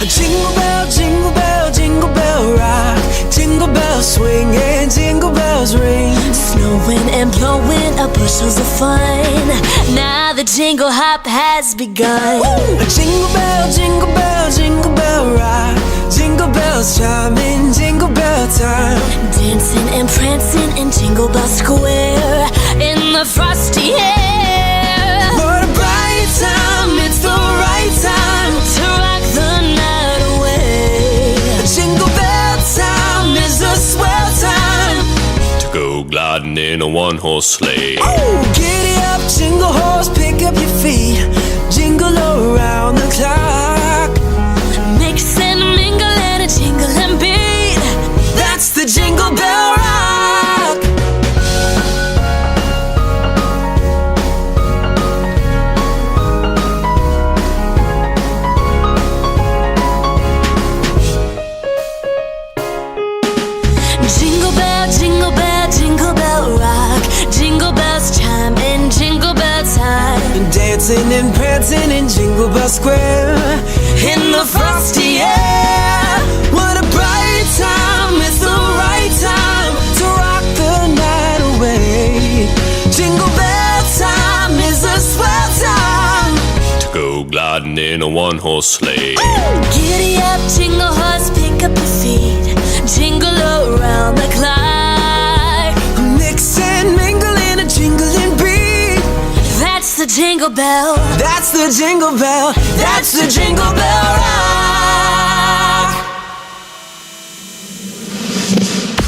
Jingle bell, jingle bell rock. Jingle bells swing and jingle bells ring. Snowing and blowing up bushels of fun. Now the jingle hop has begun. Woo! Jingle bell, jingle bell, jingle bell rock. Jingle bells chime in jingle bell time. Dancing and prancing in Jingle Bell Square in the frosty air. What a bright time, it's the right time to rock the night away. Jingle bell time is a swell time to go gliding in a one-horse sleigh. Ooh, giddy up, jingle horse, pick up your feet. Jingle around the clock. Mix and mingle and a jingle and beat. That's the Jingle Bell Rock. Jingle bell, jingle bell, jingle bell rock. Jingle bells chime in jingle bell time. Dancing and prancing in Jingle Bell Square in the frosty air. What a bright time, it's the right time to rock the night away. Jingle bell time is a swell time to go gliding in a one-horse sleigh. Giddy up, jingle horse, pick up your feet. Jingle around the clock. Mix and mingle in a jingling beat. That's the Jingle Bell. That's the Jingle Bell. That's the Jingle Bell Rock.